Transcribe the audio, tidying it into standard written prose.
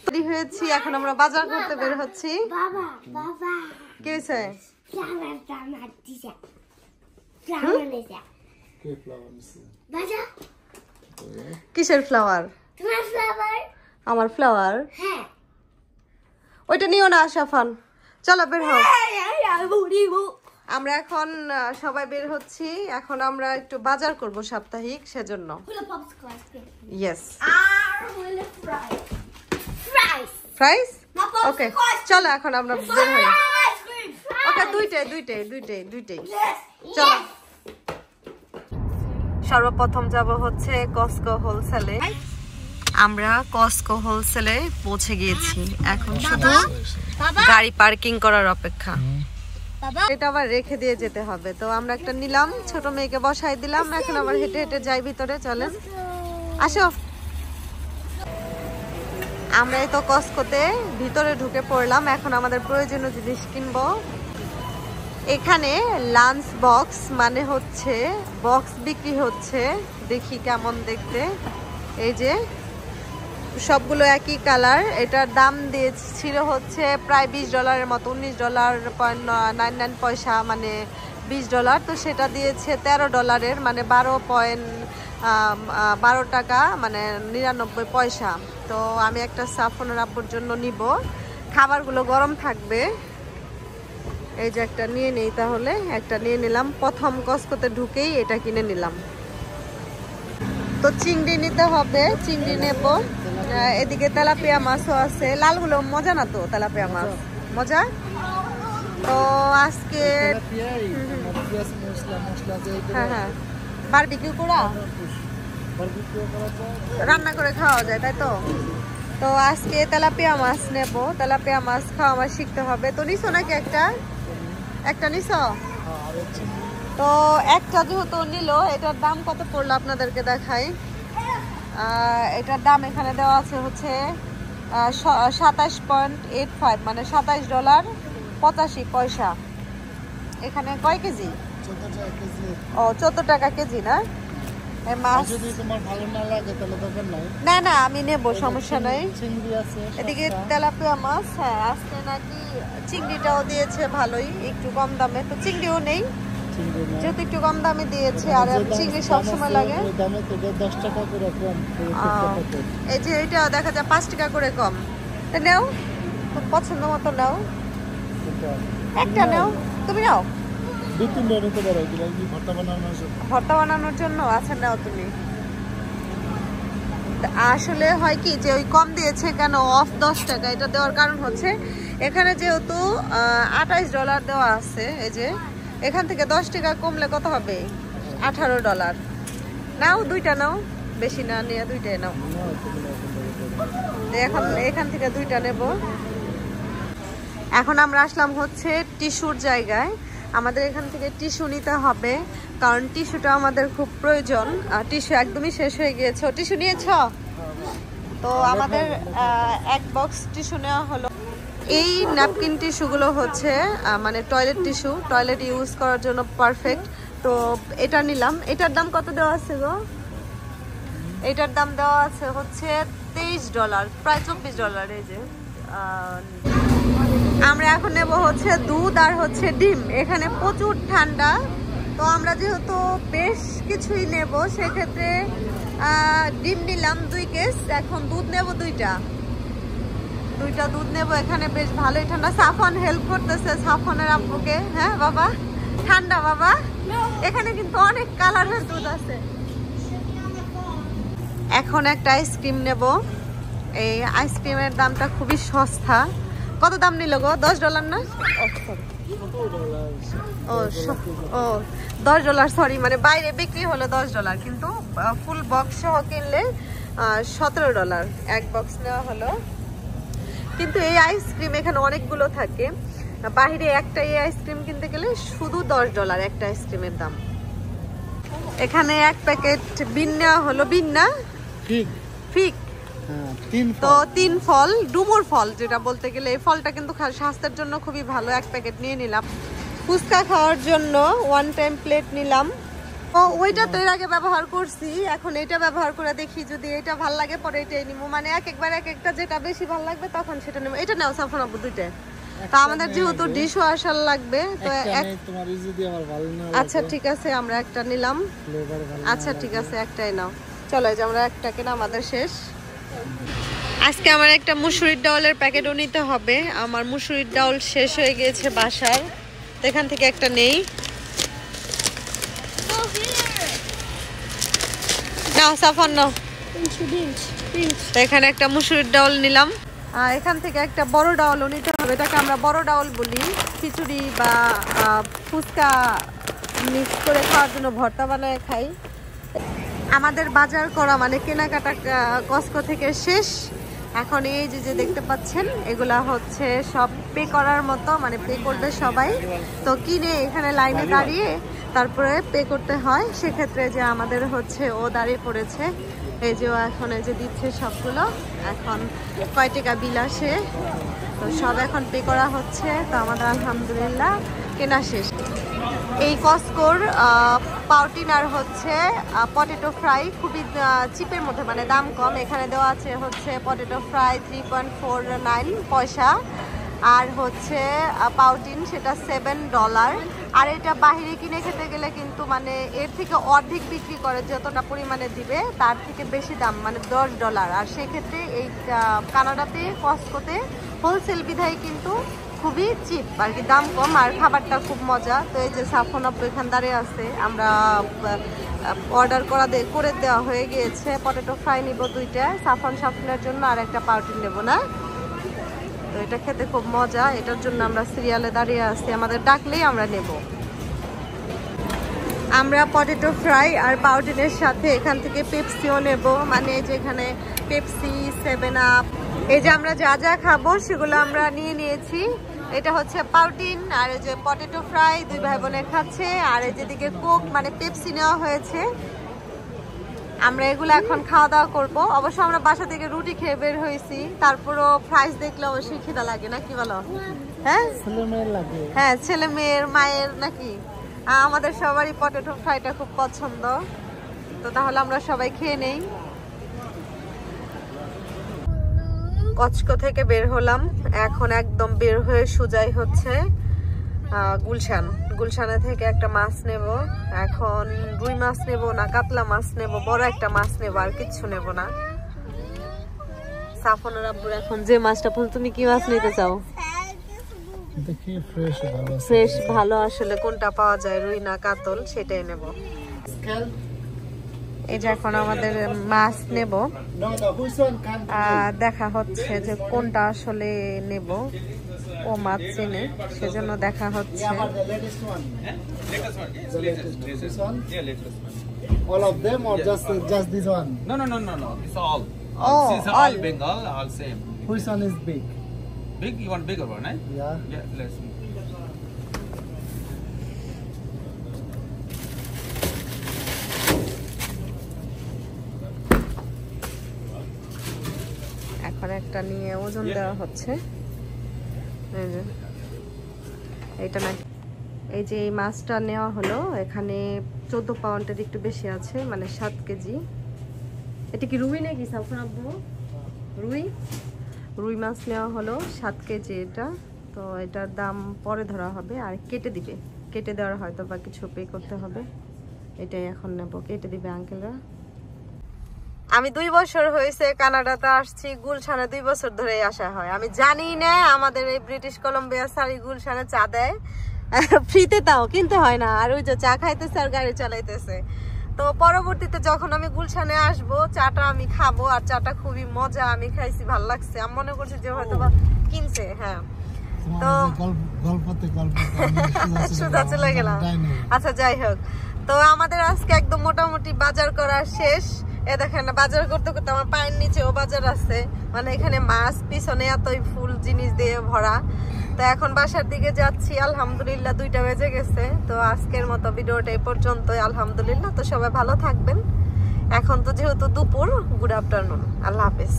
Ready হয়েছি, এখন আমরা বাজার করতে বের হচ্ছি। বাবা বাবা কি হয়েছে? ফ্লাওয়ার আমার দিছে ফ্লাওয়ার নিছে কে ফ্লাওয়ার নিছে? বাজা কিসের ফ্লাওয়ার? তোমার ফ্লাওয়ার। আমার ফ্লাওয়ার? হ্যাঁ ওইটা নিও না সাফান, চলো বের হও। আমরা এখন সবাই বের হচ্ছি, এখন আমরা একটু বাজার করব সাপ্তাহিক, সেজন্য। Yes, fries. ওকে চলো এখন আমরা বের হই। ওকে দুইটাই চলো। সর্বপ্রথম যাব হচ্ছে কস্কো হোলসেলে। আমরা কস্কো হোলসেলে পৌঁছে গিয়েছি, এখন শুধু গাড়ি পার্কিং করার অপেক্ষা। এটা আবার রেখে দিয়ে যেতে হবে, তো আমরা একটা নিলাম, ছোট মেয়েকে বসাই দিলাম, এখন আবার হেঁটে হেঁটে যাই ভিতরে। চলেন আসো। আমরা এই তো কস্কোতে ভিতরে ঢুকে পড়লাম, এখন আমাদের প্রয়োজনীয় জিনিস কিনবো। এখানে লাঞ্চ বক্স মানে হচ্ছে বক্স বিক্রি হচ্ছে, দেখি কেমন দেখতে। এই যে সবগুলো একই কালার, এটার দাম দিয়েছিল হচ্ছে প্রায় $20 মতো, $19.99 মানে $20। তো সেটা দিয়েছে $13, মানে 12 টাকা মানে 99 পয়সা। তো আমি একটা সাফনের আব্বুর জন্য নিব, খাবারগুলো গরম থাকবে। এই যে একটা নিয়ে নেই, তাহলে একটা নিয়ে নিলাম। প্রথম কস্কোতে ঢুকেই এটা কিনে নিলাম। তো চিংড়ি নিতে হবে, চিংড়ি নেব। এদিকে তেলাপিয়া মাছও আছে, লালগুলো মজা না তো? তেলাপিয়া মাছ মজা। তো আজকে হ্যাঁ বারবিকিউ করা রান্না করে খাওয়া যায়, তাই তো? তো আজকে তেলাপিয়া মাছ নেব, তেলাপিয়া মাছ খাওয়া আমার শিখতে হবে। তো নিছো নাকি একটা নিছো? তো একটা যেহেতু নিল, এটার দাম কত পড়লো আপনাদেরকে দেখাই। এটার দাম এখানে দেওয়া আছে হচ্ছে 27.85 মানে $27.85। এখানে কয় কেজি? 14 টাকা কেজি না? মাছ যদি তোমার ভালো না লাগে তাহলে দরকার নাই। না আমি নেব, সমস্যা নাই। চিংড়ি আছে এদিকে তেলাপিয়া মাছ, হ্যাঁ আজকে নাকি চিংড়িটাও দিয়েছে ভালোই, একটু কম দামে। তো চিংড়িও নেই, যেহেতু একটু কম দামে দিয়েছে। আর চিংড়ি সবসময় লাগে দামে থেকে 10 টাকা করে কম। এই যে এটা দেখা যায় 5 টাকা করে কম। তো নাও, খুব পছন্দ মতো নাও, একটা নাও। তুমি নাও, 2-3টা নিতে পারো, ভর্তা বানানোর জন্য। ভর্তা বানানোর জন্য? আচ্ছা নাও তুমি। আসলে হয় কি যে ওই কম দিয়েছে কেন, অফ 10 টাকা। এটা দেওয়ার কারণ হচ্ছে এখানে যেহেতু $28 দেওয়া আছে, এই যে এখান থেকে 10 টাকা কমলে কত হবে? $18। নাও, দুইটা নাও, বেশি না নিয়ে দুইটাই নাও। এখন এখান থেকে দুইটা নেব। এখন আমরা আসলাম হচ্ছে টিস্যুর জায়গায়। আমাদের এখান থেকে টিস্যু নিতে হবে, কারণ টিস্যুটা আমাদের খুব প্রয়োজন। টিস্যু একদমই শেষ হয়ে গিয়েছে। টিস্যু নিয়েছ? তো আমাদের এক বক্স টিস্যু নেওয়া হলো। এই ন্যাপকিন টিস্যুগুলো হচ্ছে মানে টয়লেট টিস্যু, টয়লেট ইউজ করার জন্য পারফেক্ট। তো এটা নিলাম। এটার দাম কত দেওয়া আছে গো? এটার দাম দেওয়া আছে হচ্ছে $23, প্রায় $24। এই যে আমরা এখন নেব হচ্ছে দুধ আর হচ্ছে ডিম। এখানে প্রচুর ঠান্ডা, তো আমরা যেহেতু বেশ কিছুই নেব, সেক্ষেত্রে ডিম নিলাম 2 কেস। এখন দুধ নেব দুইটা দুধ নেব। এখানে বেশ ভালোই ঠান্ডা। সাফন হেল্প করতেছে সাফনের আব্বুকে। হ্যাঁ বাবা, ঠান্ডা বাবা। এখানে কিন্তু অনেক কালারের দুধ আছে। এখন একটা আইসক্রিম নেব। এই আইসক্রিমের দামটা খুবই সস্তা। কত দাম নিল গো? $10 না? ও $10, সরি, মানে বাইরে বিক্রি হলো $10, কিন্তু ফুল বক্স সহ কিনলে $17 এক বক্স নেওয়া হলো। কিন্তু এই আইসক্রিম এখানে অনেকগুলো থাকে, বাইরে একটা এই আইসক্রিম কিনতে গেলে শুধু $10 একটা আইসক্রিমের দাম। এখানে এক প্যাকেট বিন নেওয়া হলো। বিন না, ফিগ। তো 3 ফল, ডুমুর ফল যেটা বলতে গেলে, এই ফলটা কিন্তু স্বাস্থ্যের জন্য খুবই ভালো। এক প্যাকেট নিয়ে নিলাম। ফুচকা খাওয়ার জন্য 1 টাইম প্লেট নিলাম। ও ওইটা তো এর আগে ব্যবহার করছি, এখন এটা ব্যবহার করে দেখি যদি এটা ভালো লাগে পরে এটাই নিবো, মানে এক একবার এক একটা যেটা বেশি ভালো লাগবে তখন সেটা নেবো। এটা নাও সাফন আপু দুইটা, তা আমাদের যেহেতু ডিশ ওয়াশার লাগবে তো তোমার যদি আমার ভালো না আচ্ছা ঠিক আছে আমরা একটা নিলাম। ফ্লেভার ভালো আচ্ছা ঠিক আছে একটাই নাও। চলো এই যে আমরা একটা কেনা আমাদের শেষ। আজকে আমার একটা মুসুরির ডাউলের প্যাকেটও নিতে হবে, আমার মুসুরির ডাউল শেষ হয়ে গিয়েছে বাসার, তো এখান থেকে একটা নেই। নাও সাফন নাও। তো এখানে একটা মুসুরির ডাউল নিলাম, আর এখান থেকে একটা বড় ডাউলও নিতে হবে, এটাকে আমরা বড় ডাউল বলি। খিচুড়ি বা ফুচকা মিক্স করে খাওয়ার জন্য ভর্তা বানায় খাই। আমাদের বাজার করা মানে কেনাকাটা কস্কো থেকে শেষ। এখন এই যে দেখতে পাচ্ছেন এগুলা হচ্ছে সব পে করার মতো, মানে পে করবে সবাই, তো কিনে এখানে লাইনে দাঁড়িয়ে তারপরে পে করতে হয়। সেক্ষেত্রে যে আমাদের হচ্ছে ও দাঁড়িয়ে পড়েছে, এই যে এখন এই যে দিচ্ছে সবগুলো, এখন কয় টাকা বিল আসে তো সব এখন পে করা হচ্ছে। তো আমাদের আলহামদুলিল্লাহ কেনা শেষ। এই কস্কোর পাউটিন আর হচ্ছে পটেটো ফ্রাই খুবই চিপের মধ্যে, মানে দাম কম। এখানে দেওয়া আছে হচ্ছে পটেটো ফ্রাই 3.49 পয়সা, আর হচ্ছে পাউটিন সেটা $7। আর এটা বাহিরে কিনে খেতে গেলে কিন্তু মানে এর থেকে অর্ধেক বিক্রি করে, যতটা পরিমাণে দিবে তার থেকে বেশি দাম, মানে $10। আর সেক্ষেত্রে এই কানাডাতে কস্কোতে হোলসেল বিধায় কিন্তু খুবই চিপ আর কি, দাম কম, আর খাবারটা খুব মজা। তো এই যে সাফন আপু এখান দাঁড়িয়ে আছে, আমরা অর্ডার করে দেওয়া হয়ে গিয়েছে। পটেটো ফ্রাই নিব দুইটা, সাফনের জন্য, আর একটা পাউটিন নেব না। তো এটা খেতে খুব মজা, এটার জন্য আমরা সিরিয়ালে দাঁড়িয়ে আছি, আমাদের ডাকলেই আমরা নেব। আমরা পটেটো ফ্রাই আর পাউটিনের সাথে এখান থেকে পেপসিও নেব, মানে যেখানে পেপসি, 7 আপ, এই যে আমরা যা যা খাবো সেগুলো আমরা নিয়ে নিয়েছি। এটা হচ্ছে পাউটিন, আর এই যে পটেটো ফ্রাই দুই ভাই বোনে খাচ্ছে, আর এই যেদিকে কোক মানে পেপসি নেওয়া হয়েছে। আমরা এগুলো এখন খাওয়া দাওয়া করবো। অবশ্য আমরা বাসা থেকে রুটি খেয়ে বের হয়েছি, তারপরও ফ্রাইস দেখলে অবশ্যই খিদা লাগে না, কি বলো? হ্যাঁ ছেলে মেয়ের লাগে, হ্যাঁ ছেলে মেয়ের মায়ের নাকি, আমাদের সবারই পটেটো ফ্রাইটা খুব পছন্দ। তো তাহলে আমরা সবাই খেয়ে নেই। কস্কো থেকে বের হলাম, এখন একদম বের হয়ে সোজাই হচ্ছে গুলশানে থেকে একটা মাছ নেব। এখন রুই মাছ নেব না কাতলা মাছ নেব, বড় একটা মাছ নেব, আর কিচ্ছু নেব না। সাফনের আব্বুর এখন যে মাছটা পছন্দ। তুমি কি মাছ নিতে চাও? দেখি ফ্রেশ ভালো আসলে কোনটা পাওয়া যায়, রুই না কাতল, সেটাই নেব। এই যে এখন আমাদের মাছ নেব, দেখা হচ্ছে যে কোনটা আসলে নেব। ও মাছ চেনে, সেজন্য দেখা হচ্ছে। All of them or just this one? No. It's all. Oh, These are all. all Bengal, all same. Which one is big? Big? You want bigger one, right? Yeah. Yeah, let's. এখন একটা নিয়ে ওজন দেওয়া হচ্ছে। এইটা না, এই যে এই মাছটা নেওয়া হলো, এখানে 14 পাউন্ডের একটু বেশি আছে, মানে 7 কেজি। এটা কি রুই নাকি সাফন আব্বু? রুই মাছ নেওয়া হলো 7 কেজি এটা। তো এটার দাম পরে ধরা হবে, আর কেটে দেওয়ার হয়তো বা কিছু পে করতে হবে। এটাই এখন নেব, কেটে দিবে আঙ্কেলরা। আমি 2 বছর হয়েছে কানাডাতে আসছি, গুলশানে 2 বছর ধরে আসা হয়। আমি জানি না আমাদের এই ব্রিটিশ কলম্বিয়া সারি গুলশানে চা দেয় ফ্রিতে, তাও কিনতে হয় না। আর ওই যে চা খাইতেছে আর গাড়ি চালাইতেছে। তো পরবর্তীতে যখন আমি গুলশানে আসবো, চাটা আমি খাবো, আর চাটা খুবই মজা, আমি খাইছি, ভালো লাগছে। আমি মনে করছি যে হয়তো বা কিনছে। হ্যাঁ, তো সুদা চলে গেলাম। আচ্ছা যাই হোক, তো আমাদের আজকে একদম মোটামুটি বাজার করা শেষ। এ দেখেন বাজার করতে করতে আমার পায়ের নিচেও বাজার আছে, মানে এখানে মাছ, পিছনে এতই ফুল জিনিস দিয়ে ভরা। তো এখন বাসার দিকে যাচ্ছি, আলহামদুলিল্লাহ 2টা বেজে গেছে। তো আজকের মতো ভিডিওটা এই পর্যন্তই, আলহামদুলিল্লাহ। তো সবাই ভালো থাকবেন। এখন তো যেহেতু দুপুর, গুড আফটারনুন, আল্লাহ হাফেজ।